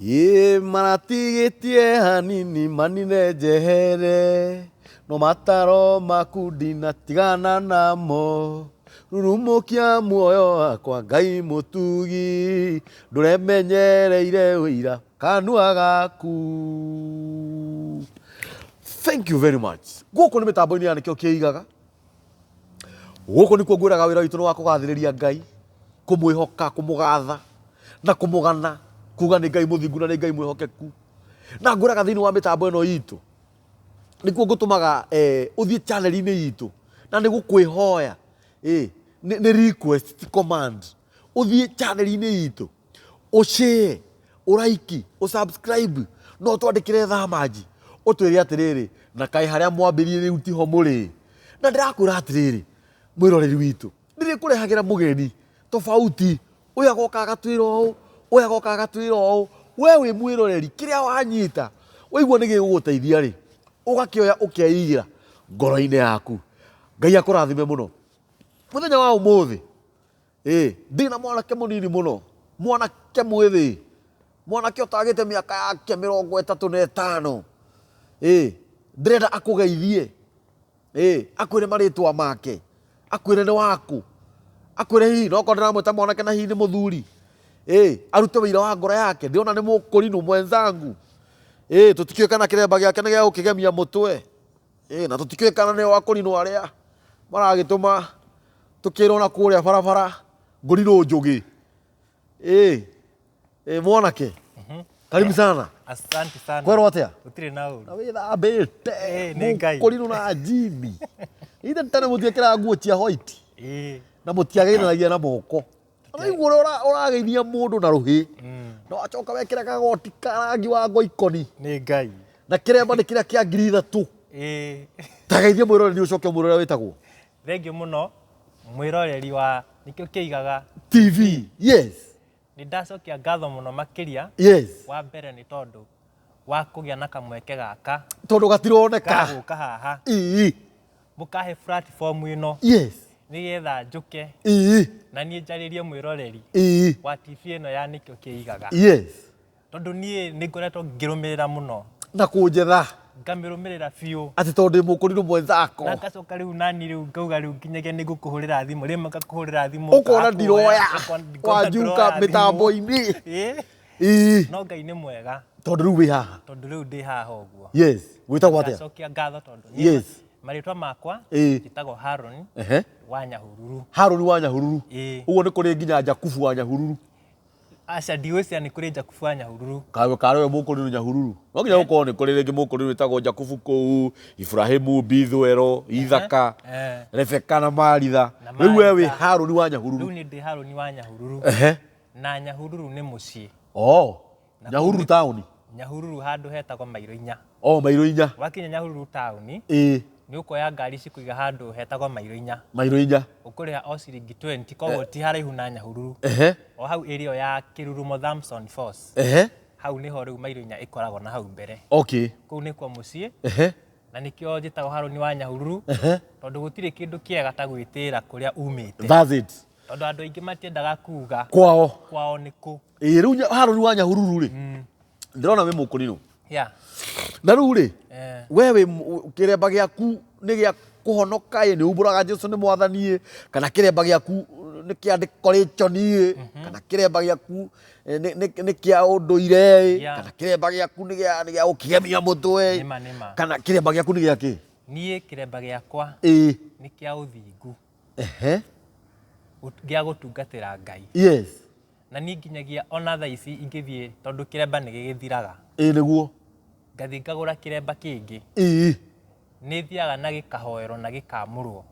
Ye maratigetie hanini manine jehere no mataro makudina tigana namo rurumukia muoyo wakwa Ngai mutugi nduremenyereire wira kanua gaku. Thank you very much. Guku ni mitambo-ini ya nikio kiigaga. Guku ni kuongwiraga wira witu ni wa kugathiriria Ngai, kumwihoka, kumugatha na kumugana, kuga ni Ngai muthingu na ni Ngai mwihokeku. Na ngwiraga thiini wa mitambo ino itu nikuo ngutumaga uthie channel-ini itu na ni gukwihoya ni request ti command. Uthie channel-ini itu ushare, uraiki, usubscribe, no twandikire thamaji utwire atiriri na kai haria mwambirie riu tiho muri na ndirakwira atiriri mwiroreri witu ndiri kurehagira mugeni tofauti uyu agoka agatwira uu uyu agoka agatwira uu we wi mwiroreri kiria wanyita waigua ni giguguteithia ri ugakioya ukeigira ngoro-ini yaku. Ngai akurathime muno. Muthenya wa umuthi ndina mwanake munini muno, mwanake mwithi, mwanake utagite miaka yake 35 ndirenda akugeithie akwire maritwa make, akwire ni waku, akwire hihi noko ndiramwita mwanake na hihi ni muthuri arute wira wa ngoro yake. Ndiona ni mukurinu mwenzangu tutikio kana kiremba giake ni gia gukigemia mutwe na tutikio kana ni wa kurinu aria maragituma tukirona kuria barabara ngurinu njugi mwanake karibu sana. Asante sana. Kwero atia? Utire na uru. Na witha mbete. Ni Ngai. Kurinu na jini. Ida tane mutiekera nguo cia white. Na mutiageithanagia na moko. Na iguru urageithia mundu na ruhi. No acoka wekira kagoti karangi wa ngoikoni. Ni Ngai. Na kiremba ni kiria kia ngiri 3. Tageithia mwiroreri ucoke mwiroreri witagwo. Thengio muno mwiroreri wa nikio kiigaga TV. Yes. Ni ndacokia ngatho muno makiria. Yes. Wa mbere ni tondu wa kugia na kamweke gaka. Tondu gatironeka. Guka haha. Mukahe platform ino. Yes. Nigetha njuke. Na nie njaririe mwiroreri. Wa TV ino ya nikio kiigaga. Yes. Tondu nie ningoretwo ngirumirira muno. Na kunjetha. Ngamirumirira biu. Ati tondu mukurinu mwenzako. Na ngacoka riu nani riu ngauga riu nginyagia ni gukuhurira thimu rimwe ngakuhurira thimu ukona ndiroya wanjuka mitambo-ini. No Ngai ni mwega Tondu riu wi haha. tondu riu ndi haha uguo. Yes. Witagwo atia? Ngacokia ngatho tondu Yes. maritwa makwa njitagwo Haron wa Nyahururu. Haron wa Nyahururu. Uguo ni kuri nginya Jakubu wa Nyahururu. Aca ndiwĩcia nĩ kũrĩ Jakubu wa Nyahururu. Kawe mũkũrĩnu Nyahururu. No nginya gũkorwo nĩ kũrĩ rĩngĩ mũkũrĩnu wĩtagwo Jakubu kũu, Ibrahimu, Bithwero, Ithaka, Rebeka na Maritha. Rĩu we wĩ Haron wa Nyahururu. Rĩu nĩ ndĩ Haron wa Nyahururu. Na Nyahururu nĩ mũciĩ. Nyahururu taũni. Nyahururu handũ hetagwo Mairo 4. Mairo 4. Wakinya Nyahururu taũni nĩ ũkoya ngari cikũiga handũ hetagwo Mairo 4. Mairo 4. Ũkũrĩha o ciringi 20 koguo ti haraihu na Nyahururu. O hau area ya Kirurumo Thamson Force. Hau niho rĩu Mairo 4 ĩkoragwo na hau mbere. Kũu nĩkuo mũciĩ. Na nĩkĩo njĩtagwo Haron wa Nyahururu tondũ gũtirĩ kĩndũ kĩega ta gwĩtĩĩra kũrĩa umĩte. That's it. Tondũ andũ aingĩ matiendaga kuga kwao nĩ kũ. Rĩu Haron wa Nyahururu rĩ ndĩrona wĩ mũkũrĩnu. Na rĩu rĩ we kĩremba gĩaku nĩ gĩa kũhonoka nĩ umbũraga Jesũ nĩ mwathani kana kĩremba gĩaku nĩ kĩa decoration kana kĩremba gĩaku nĩ kĩa ũndũire kana kĩremba gĩaku nĩ gĩa gũkĩgemia mũtwe kana kĩremba gĩaku nĩ gĩa kĩ? Niĩ kĩremba gĩakwa nĩ kĩa ũthingu gĩa gũtungatĩra Ngai. Yes. Na niĩ nginyagia ona thaa ici ingĩthiĩ tondũ kĩremba nĩ gĩgĩthiraga. Nĩguo. Ngathiĩ ngagũra kĩremba kĩngĩ. Nĩ thiaga na gĩkahoerwo na gĩkamũrwo.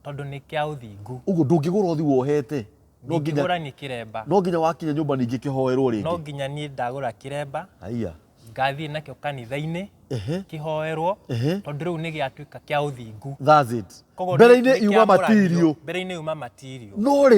Tondũ nĩ kĩa ũthingu. Ũguo ndũngĩgũra ũthiĩ wohete. Ndingĩgũrania kĩremba. No nginya wakinya nyũmba ningĩ kĩhoerwo rĩngĩ. No nginya niĩ ndagũra kĩremba. Ngathiĩ nakĩo kanitha-inĩ kĩhoerwo tondũ rĩu nĩ gĩatuĩka kĩa ũthingu. That's it. Mbere-inĩ yuma material. Mbere-inĩ yuma material. No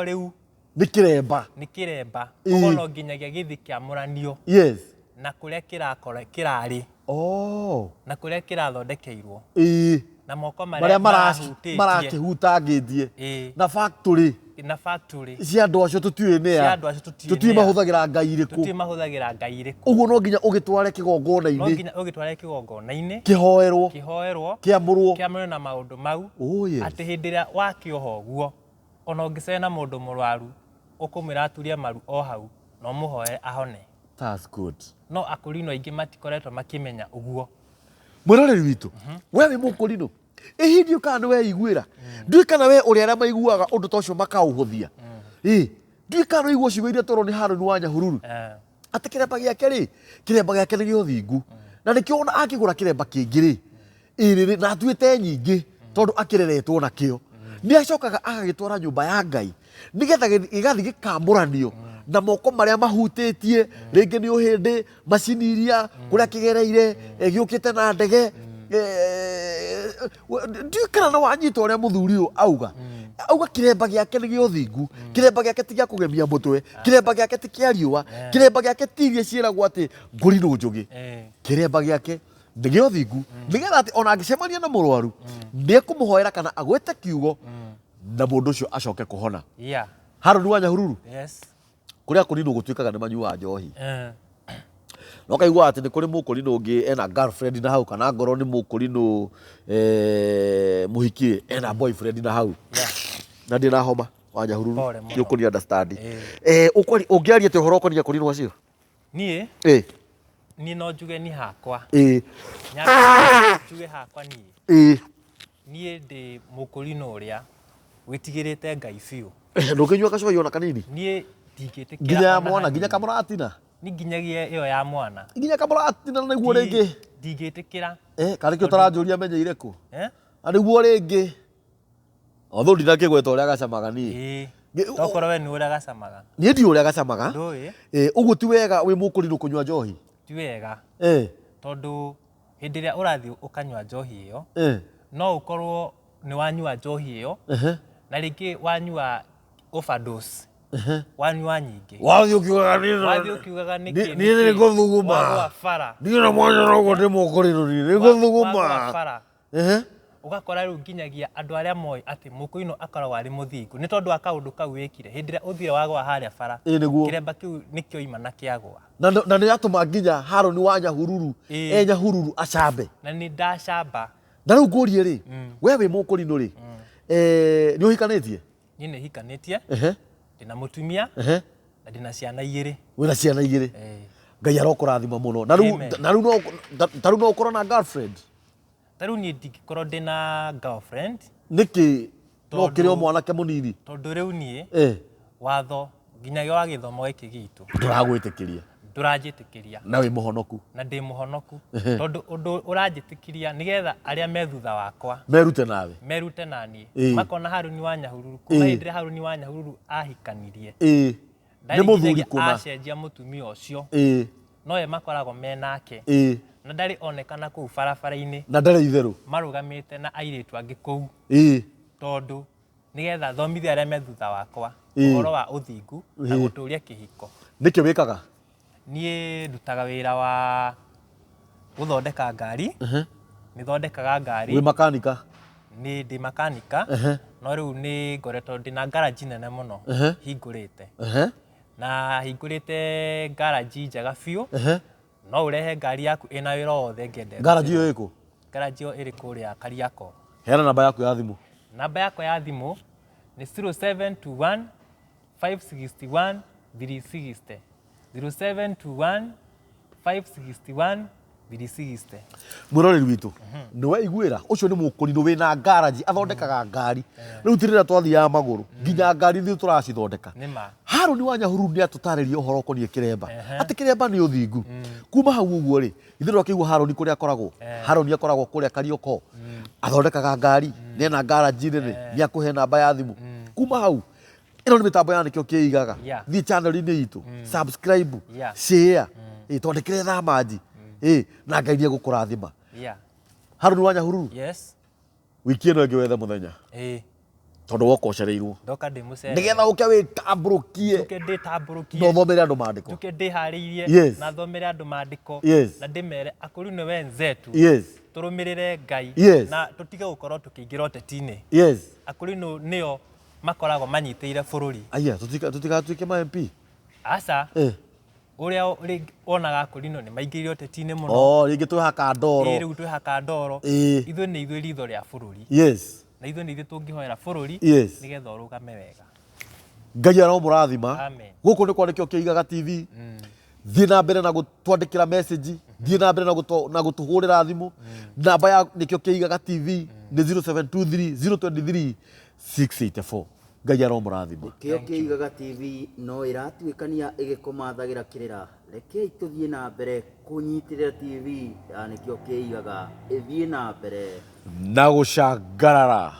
rĩu nĩ kĩremba. Nĩ kĩremba. Koguo no nginyagia gĩthiĩ kĩamũranio. Yes. Na kũrĩa kĩrarĩ. Na kũrĩa kĩrathondekeirwo. na moko maria marahutangithie na factory cia andu acio tutiuĩ nĩ a tutiuĩ mahũthagĩra ngai ĩrĩkũ ũguo no nginya ũgĩtware kĩgongona-inĩ kĩhoerwo kĩamũrwo na maũndũ mau atĩ hĩndĩ ĩrĩa wakĩoha ũguo ona ũngĩcena mũndũ mũrwaru ũkũmwĩra aturie maru o hau na ũmũhoere ahone. That's good. No akũrinũ aingĩ matikoretwo makĩmenya ũguo. Mwĩroreri witũ we wĩ mũkũrinũ ĩhindi ũkana nĩ weiguĩra ndiũĩ kana we ũrĩa arĩa maiguaga ũndũ ta ũcio makaũhũthia ndiũĩ kana ũigua ciugo iria twerwo nĩ Harũni wa Nyahururu atĩ kĩremba gĩake nĩ gĩa ũthingu na nĩkĩo ona akĩgũra kĩremba kĩngĩ rĩ na atuĩte nyingĩ tondũ akĩreretwo nakĩo nĩ acokaga agagĩtwara nyũmba ya Ngai nĩgetha gĩgathiĩ gĩkamũranio na moko marĩa mahutĩtie rĩngĩ nĩ ũhĩndĩ macini iria kũrĩa kĩgereire gĩũkĩte na ndege ndiũĩ kana no wanyita ũrĩa mũthuri ũyũ auga kĩremba gĩake nĩ gĩa ũthingu kĩremba gĩake ti gĩa kũgemia mũtwe kĩremba gĩake ti kĩa riũa kĩremba gĩake ti iria ciĩragwo atĩ ngũrinũ njũgĩ kĩremba gĩake nĩ gĩa ũthingu nĩgetha atĩ ona angĩcemania na mũrwaru nĩ ekũmũhoera kana agwĩte kiugo na mũndũ ũcio acoke kũhona. Harũni wa Nyahururu kũrĩa akũrinũ gũtuĩkaga nĩ manyuaga njohi no kaigua atĩ nĩ kũrĩ mũkũrinũ ũngĩ ena girlfriend na hau kana ngoro nĩ mũkũrinũ mũhikie ena boyfriend na hau na ndĩ na homa wa Nyahururu nĩ ũkũni understand ũngĩaria atĩ ũhoro ũkoniĩ akũrinũ acio niĩ no njuge ni hakwa njuge hakwa niĩ ndĩ mũkũrinũ ũrĩa wĩtigĩrĩte Ngai biũ ndũngĩnyua gacohi ona kanini niĩ ndingĩtĩkĩra nginya mwana nginya kamũratina ni nginyagia ĩyo ya mwana nginya kamũratina nĩguo rĩngĩ ndingĩtĩkĩra karĩ kĩo ũtaranjũria menyeire kũ nĩguo rĩngĩ otho ndina kĩgweta ũrĩa gacamaga niĩ tokorwo we nĩ ũrĩa gacamaga niĩ ndiũĩ ũrĩa gacamaga ũguo ti wega wĩ mũkũrinũ kũnyua njohi ti wega tondũ hĩndĩ ĩrĩa ũrathiĩ ũkanyua njohi ĩyo no ũkorwo nĩ wanyua njohi ĩyo na rĩngĩ wanyua overdose wanyua nyingĩ wathiĩ ũkiugaga niĩ nĩ ngũthuguma niĩ na mwanya noguo ndĩ mũkũrinũ nĩ ngũthuguma ũgakora rĩu nginyagia andũ arĩa moĩ atĩ mũkũrinũ akoragwo arĩ mũthingu nĩ tondũ wa kaũndũ kau wĩkire hĩndĩ ĩrĩa ũthire wagwa harĩa bara kĩremba kĩu nĩkĩoima na kĩagwa na nĩ atũma nginya Harũni wa Nyahururu Nyahururu acambe na nĩ ndacamba na rĩu ngũrie rĩ we wĩ mũkũrinũ rĩ nĩ ũhikanĩtie? Niĩ nĩ hikanĩtie ndĩna mũtumia na ndĩna ciana igĩrĩ. Wĩna ciana igĩrĩ? Ngai arokũrathima mũno. Na rĩu no ũkorwo na girlfriend? Ta rĩu niĩ ndingĩkorwo ndĩna girlfriend. Nĩkĩ no kĩrĩ o mwanake mũnini? Tondũ rĩu niĩ watho nginyagia wa gĩthomo gĩkĩ gitũ ndũragwĩtĩkĩria ndũranjĩtĩkĩria na wĩ mũhonoku na ndĩ mũhonoku tondũ ũndũ ũranjĩtĩkĩria nĩgetha arĩa me thutha wakwa merute naniĩ makona Harũni wa Nyahururu kuma hĩndĩ ĩrĩa Harũni wa Nyahururu ahikanirie nĩ mũthuri kũna acenjia mũtumia ũcio no we makoragwo menake na ndarĩ onekana kũu barabara-inĩ na ndarĩ itherũ marũgamĩte na airĩtu angĩ kũu tondũ nĩgetha thomithia arĩa me thutha wakwa ũhoro wa ũthingu na gũtũũria kĩhiko. Nĩkĩo wĩkaga? Niĩ ndutaga wĩra wa gũthondeka ngari nĩ thondekaga ngari. Wĩ makanika? Nĩ ndĩ makanika no rĩu nĩ ngoretwo ndĩna garage nene mũno hingũrĩte na hingũrĩte garage njega biũ no ũrehe ngari yaku ĩna wĩra wothe ngende. Garage ĩyo ĩkũ? Garage ĩyo ĩrĩ kũrĩa Kariako. Heana namba yaku ya thimũ. Namba yakwa ya thimũ nĩ 0721 561 360 0721 561 360. Mwĩroreri witũ nĩ weiguĩra ũcio nĩ mũkũrinũ wĩna garage athondekaga ngari rĩu ti rĩrĩa twathiaga magũrũ nginya ngari ithuĩ tũracithondeka. Harũni wa Nyahururu nĩ atũtarĩria ũhoro ũkoniĩ kĩremba atĩ kĩremba nĩ ũthingu. Kuma hau ũguo rĩ ithuĩ twakĩigua Harũni kũrĩa akoragwo Harũni akoragwo kũrĩa Karioko athondekaga ngari nĩ ena garage nene nĩ akũhe namba ya thimũ. Kuma hau ĩno nĩ mĩtambo ya nĩkĩo kĩigaga thiĩ channel-inĩ itũ subscribe share twandĩkĩre thamanji na Ngai nĩ egũkũrathima. Harũni wa Nyahururu wiki ĩno ĩngĩ wethe mũthenya tondũ woka ũcereirwo nĩgetha ũke wĩtambũrũkie na ũthomere andũ maandĩko. Njuke ndĩharĩirie na thomere andũ maandĩko na ndĩmere akũrinũ wenzetu turumirire Ngai na tutige gukorwo tukiingira uteti-ini. Akurino nio makoragwo manyitĩire bũrũri. Aya tutigatuĩke ma MP. Aca. Uria wonaga Akurino ni maingĩrire uteti-ini muno. Ringi twihaka ndoro. Riu twihaka ndoro. Ithuĩ nĩ ithuĩ ritho rĩa bũrũri. Na ithuĩ nĩ ithuĩ tũngĩhoera bũrũri nigetha ũrũgame wega. Ngai aromũrathima. Amen. Gũkũ nĩ kwandĩkĩo Kĩigaga TV. Thiĩ na mbere na gũtwandĩkĩra message, thiĩ na mbere na gũtũhũrĩra thimũ. Namba ya nĩkĩo Kĩigaga TV nĩ 0723 023 684. Ngai aromũrathima. Kĩo Kĩigaga TV no ĩratuĩkania ĩgĩkũmathagĩra kĩrĩra. Rekei tũthiĩ na mbere kũnyitĩrĩra TV ya nĩkĩo Kĩigaga ĩthiĩ na mbere na gũcangarara.